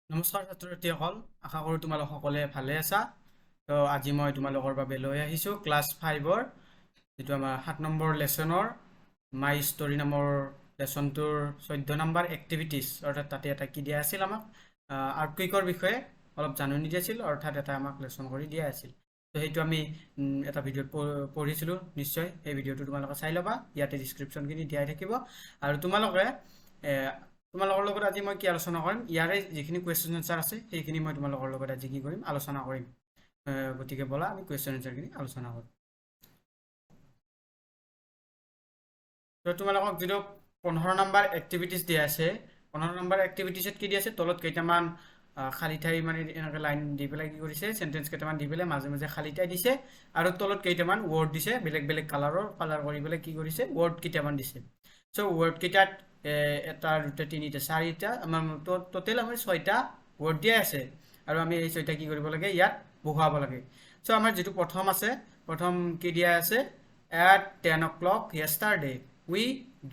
নমস্কাৰ ছাত্ৰ ছাত্ৰীসকল, আশা কৰোঁ তোমালোক সকলোৱে ভালে আছা। তো আজি মই তোমালোকৰ বাবে লৈ আহিছোঁ ক্লাছ 5-ৰ যিটো আমাৰ 7 নম্বৰ লেচনৰ মাই ষ্টৰী নামৰ লেচনটোৰ 14 নম্বৰ এক্টিভিটিছ, অৰ্থাৎ তাতে এটা কি দিয়া আছিল আমাক আৰ্থকুইকৰ বিষয়ে অলপ জাননী দিছিল, অৰ্থাৎ এটা আমাক লেচন কৰি দিয়া আছিল। তো সেইটো আমি এটা ভিডিঅ'ত পঢ়িছিলোঁ, নিশ্চয় সেই ভিডিঅ'টো তোমালোকে চাই ল'বা, ইয়াতে ডিছক্ৰিপশ্যনখিনি দিয়াই থাকিব। আৰু তোমালোকৰ লগত আজি মই কি আলোচনা কৰিম, ইয়াৰে যিখিনি কুৱেশ্যন এনচাৰ আছে সেইখিনি মই তোমালোকৰ লগত আজি কি কৰিম, আলোচনা কৰিম। গতিকে ব'লা আমি কুৱেশ্যন এনচাৰখিনি আলোচনা কৰিম। তো তোমালোকক যিটো 15 নম্বৰ এক্টিভিটিছ দিয়া আছে, 15 নম্বৰ এক্টিভিটিছত কি দিয়া আছে, তলত কেইটামান খালী ঠাই মানে এনেকৈ লাইন দি পেলাই কি কৰিছে, চেণ্টেঞ্চ কেইটামান দি পেলাই মাজে মাজে খালী ঠাই দিছে, আৰু তলত কেইটামান ৱৰ্ড দিছে, বেলেগ বেলেগ কালাৰ কৰি পেলাই কি কৰিছে, ৱৰ্ড কেইটামান দিছে। চ' ৱৰ্ড কেইটাত এটা দুটা তিনিটা চাৰিটা আমাৰ টোটেল আমাৰ 6টা ৱৰ্ড দিয়া আছে, আৰু আমি এই 6টা কি কৰিব লাগে, ইয়াত বহুৱাব লাগে। চ' আমাৰ যিটো প্ৰথম আছে, প্ৰথম কি দিয়া আছে, at 10 o'clock yesterday we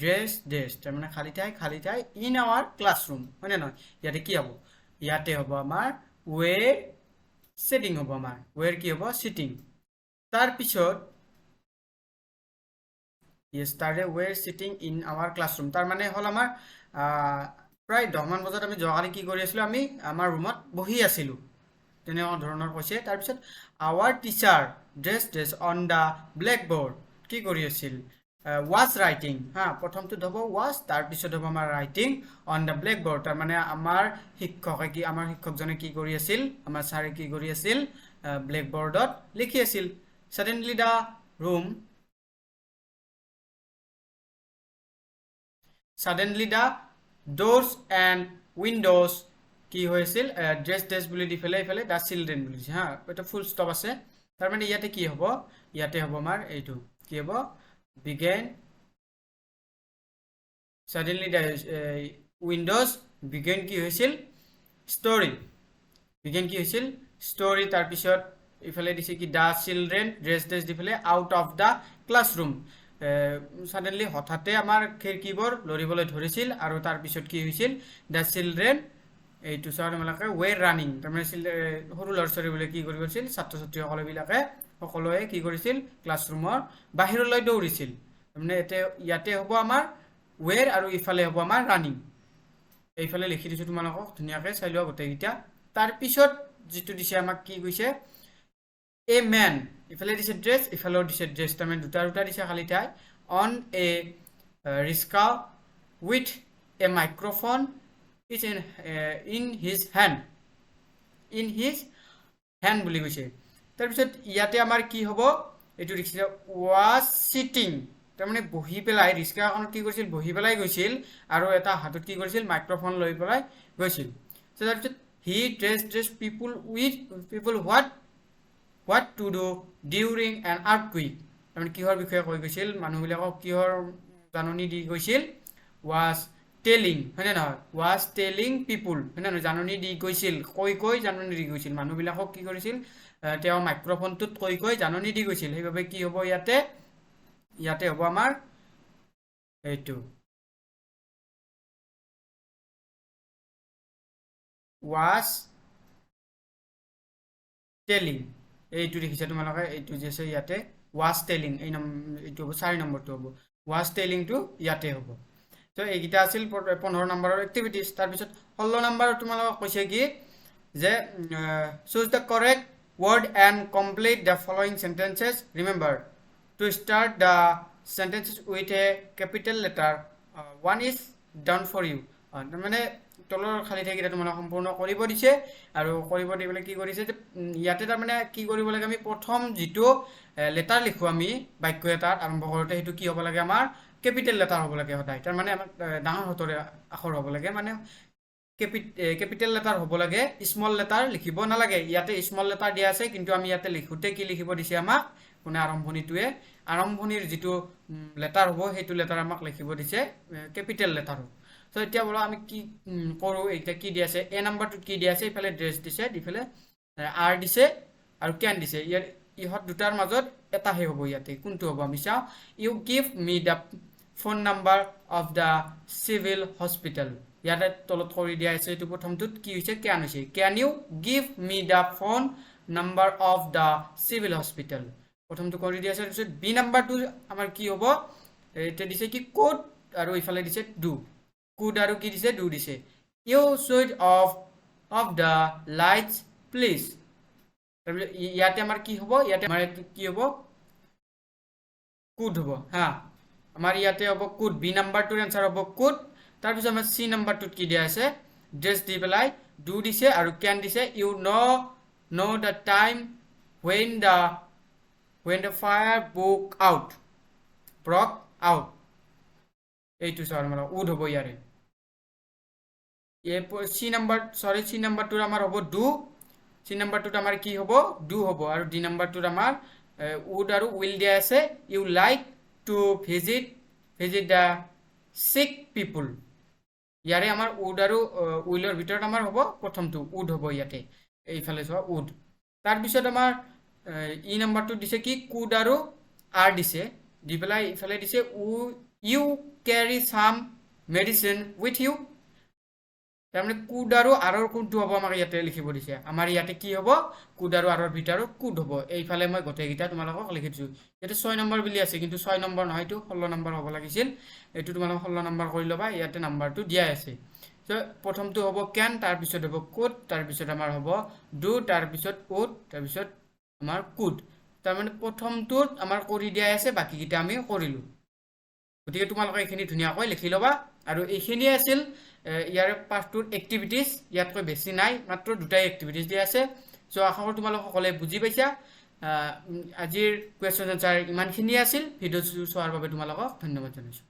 dressed, তাৰমানে খালী ঠাই ইন আৱাৰ ক্লাছৰুম, হয়নে নহয়? ইয়াতে কি হ'ব, ইয়াতে হ'ব আমাৰ were sitting হ'ব, আমাৰ were কি হ'ব, sitting। তাৰপিছত yesterday were sitting in our classroom, তাৰ মানে হ'ল আমাৰ প্ৰায় 10 মান বজাত আমি যোৱাকালি কি কৰি আছিলোঁ, আমি আমাৰ ৰুমত বহি আছিলোঁ, তেনেকুৱা ধৰণৰ কৈছে। তাৰপিছত our teacher dressed on the blackboard, কি কৰি আছিল, was writing, প্ৰথমটোত হ'ব was, তাৰপিছত হ'ব আমাৰ writing on the blackboard, তাৰ মানে আমাৰ শিক্ষকজনে কি কৰি আছিল, আমাৰ ছাৰে কি কৰি আছিল, ব্লেকবৰ্ডত লিখি আছিল। Suddenly the doors and windows কি হৈছিল, ড্ৰেছ বুলি দি পেলাই এইফালে দ্য চিলড্ৰেন বুলি দিছে, এটা ফুল ষ্টপ আছে, তাৰমানে ইয়াতে কি হ'ব, ইয়াতে হ'ব আমাৰ এইটো কি হ'ব, began, suddenly the windows began কি হৈছিল, story, began কি হৈছিল, story। তাৰপিছত ইফালে দিছে কি, দ্য চিলড্ৰেন ড্ৰেছ দি পেলাই out of the classroom, suddenly হঠাতে আমাৰ খিৰিকীবোৰ লৰিবলৈ ধৰিছিল, আৰু তাৰপিছত কি হৈছিল, দ্য চিলড্ৰেন এইটো ছাৰবিলাকে ৱেৰ ৰানিং, তাৰমানে সৰু ল'ৰা ছোৱালীবোৰে কি কৰি কৰিছিল, ছাত্ৰ ছাত্ৰীসকলবিলাকে সকলোৱে কি কৰিছিল, ক্লাছৰুমৰ বাহিৰলৈ দৌৰিছিল। তাৰমানে ইয়াতে হ'ব আমাৰ ৱেৰ, আৰু ইফালে হ'ব আমাৰ ৰানিং। এইফালে লিখি দিছোঁ, তোমালোকক ধুনীয়াকৈ চাই লোৱা গোটেইকেইটা। তাৰপিছত যিটো দিছে আমাক কি কৈছে, এ মেন, ইফালে দিছে ড্ৰেছ, ইফালেও দিছে ড্ৰেছ, তাৰমানে দুটা দিছে খালী ঠাই, on a rickshaw with a microphone is in his hand বুলি কৈছে। তাৰপিছত ইয়াতে আমাৰ কি হ'ব, এইটো ৰিক্সা ৱাজ চিটিং, তাৰমানে বহি পেলাই ৰিক্সাখনত কি কৰিছিল, বহি পেলাই গৈছিল, আৰু এটা হাতত কি কৰিছিল, মাইক্ৰফোন লৈ পেলাই গৈছিল। তাৰপিছত he dress people what to do during an earthquake, তাৰমানে কিহৰ বিষয়ে কৈ গৈছিল, মানুহবিলাকক কিহৰ জাননী দি গৈছিল, ৱাজ টেলিং, হয়নে নহয়, ৱাজ টেলিং পিপুল, হয়নে নহয়, জাননী দি গৈছিল, কৈ জাননী দি গৈছিল, মানুহবিলাকক কি কৰিছিল, তেওঁ মাইক্ৰফোনটোত কৈ জাননী দি গৈছিল। সেইবাবে কি হ'ব, ইয়াতে হ'ব আমাৰ এইটো ৱাজ টেলিং, এইটো দেখিছা তোমালোকে, এইটো যে আছে ইয়াতে ৱাজ টেলিং, এইটো হ'ব 4 নম্বৰটো হ'ব, ৱাজ টেলিংটো ইয়াতে হ'ব। তো এইকেইটা আছিল 15 নম্বৰৰ এক্টিভিটিছ। তাৰপিছত 16 নম্বৰত তোমালোকক কৈছে কি, যে choose the correct word and complete the following sentences, remember to start the sentences with a capital letter, 1 is done for you, তাৰমানে তলৰ খালী ঠাইকেইটা তোমালোক সম্পূৰ্ণ কৰিব দিছে, আৰু কৰিব দি পেলাই কি কৰিছে, যে ইয়াতে তাৰমানে কি কৰিব লাগে, আমি প্ৰথম যিটো লেটাৰ লিখোঁ আমি বাক্য এটাত আৰম্ভ কৰোঁতে, সেইটো কি হ'ব লাগে, আমাৰ কেপিটেল লেটাৰ হ'ব লাগে সদায়, তাৰমানে আমাৰ ডাঙৰ হাতৰে আখৰ হ'ব লাগে, মানে কেপিটেল লেটাৰ হ'ব লাগে, স্মল লেটাৰ লিখিব নালাগে। ইয়াতে স্মল লেটাৰ দিয়া আছে, কিন্তু আমি ইয়াতে লিখোঁতে কি লিখিব দিছে আমাক, মানে আৰম্ভণিৰ যিটো লেটাৰ হ'ব, সেইটো লেটাৰ আমাক লিখিব দিছে কেপিটেল লেটাৰ হ'ব। চ' এতিয়া বোলো আমি কি কৰোঁ, এতিয়া কি দিয়া আছে, এ নাম্বাৰটোত কি দিয়া আছে, ইফালে ড্ৰেছ দিছে, ইফালে আৰ দিছে, আৰু কেন দিছে, ইহঁত দুটাৰ মাজত এটাহে হ'ব, ইয়াতে কোনটো হ'ব আমি চাওঁ, you give me the phone number of the civil hospital, ইয়াতে তলত কৰি দিয়া আছে এইটো প্ৰথমটোত কি হৈছে ক্যান হৈছে can you give me the phone number of the civil hospital প্ৰথমটো কৰি দিয়া আছে তাৰপিছত বি নাম্বাৰটো আমাৰ কি হ'ব এটা দিছে কি কোড আৰু ইফালে দিছে ডু কোড আৰু কি দিছে ডু দিছে you should off the lights please তাৰপিছত ইয়াতে আমাৰ কি হ'ব ইয়াতে আমাৰ কি হ'ব কোড হ'ব হা আমাৰ ইয়াতে হ'ব কোড বি নাম্বাৰটোৰ এনসাৰ হ'ব কোড তাৰপিছত আমাৰ সি নাম্বাৰটোত কি দিয়া আছে জাস্ট দি পেলাই ডু দিছে আৰু ক্যান দিছে you know the time when the fire broke out এইটো স্যার আমরা উড হ'ব ইয়াৰে সি নাম্বাৰটোৰ আমাৰ হ'ব ডু সি নাম্বাৰটোত আমাৰ কি হ'ব ডু হ'ব আৰু ডি নাম্বাৰটোত আমাৰ উড আৰু উইল দিয়া আছে you like to visit the sick people ইয়াৰে আমাৰ উড আৰু উইলৰ ভিতৰত আমাৰ হ'ব প্ৰথমটো উড হ'ব ইয়াতে এইফালে চোৱা উড তাৰপিছত আমাৰ ই নাম্বাৰটো দিছে কি কুড আৰু আৰ দিছে দি পেলাই ইফালে দিছে you carry some medicine with you তাৰমানে কুড আৰু আৰৰ কোনটো হ'ব আমাক ইয়াতে লিখিব দিছে আমাৰ ইয়াতে কি হ'ব কুড আৰু আৰৰ ভিতৰত কুড হ'ব এইফালে মই গোটেইকেইটা তোমালোকক লিখি দিছোঁ ইয়াতে 6 নম্বৰ বুলি আছে কিন্তু 6 নম্বৰ নহয় এইটো 16 নম্বৰ হ'ব লাগিছিল এইটো তোমালোক 16 নম্বৰ কৰি ল'বা ইয়াতে নাম্বাৰটো দিয়া আছে তো প্ৰথমটো হ'ব ক্যান তাৰপিছত হ'ব কোড তাৰপিছত আমাৰ হ'ব ডু তাৰপিছত উড তাৰপিছত আমাৰ কুড তাৰমানে প্ৰথমটোত আমাৰ কৰি দিয়া আছে বাকিকেইটা আমি কৰিলোঁ গতিকে তোমালোকে এইখিনি ধুনীয়াকৈ লিখি ল'বা আৰু এইখিনিয়ে আছিল ইয়াৰ পাৰ্টটোৰ এক্টিভিটিজ ইয়াতকৈ বেছি নাই মাত্ৰ দুটাই এক্টিভিটিজ দিয়া আছে সো আশা কৰোঁ তোমালোক সকলে বুজি পাইছা আজিৰ কুৱেশ্যন আনসাৰ ইমানখিনিয়ে আছিল ভিডিঅ' চোৱাৰ বাবে তোমালোকক ধন্যবাদ জনাইছোঁ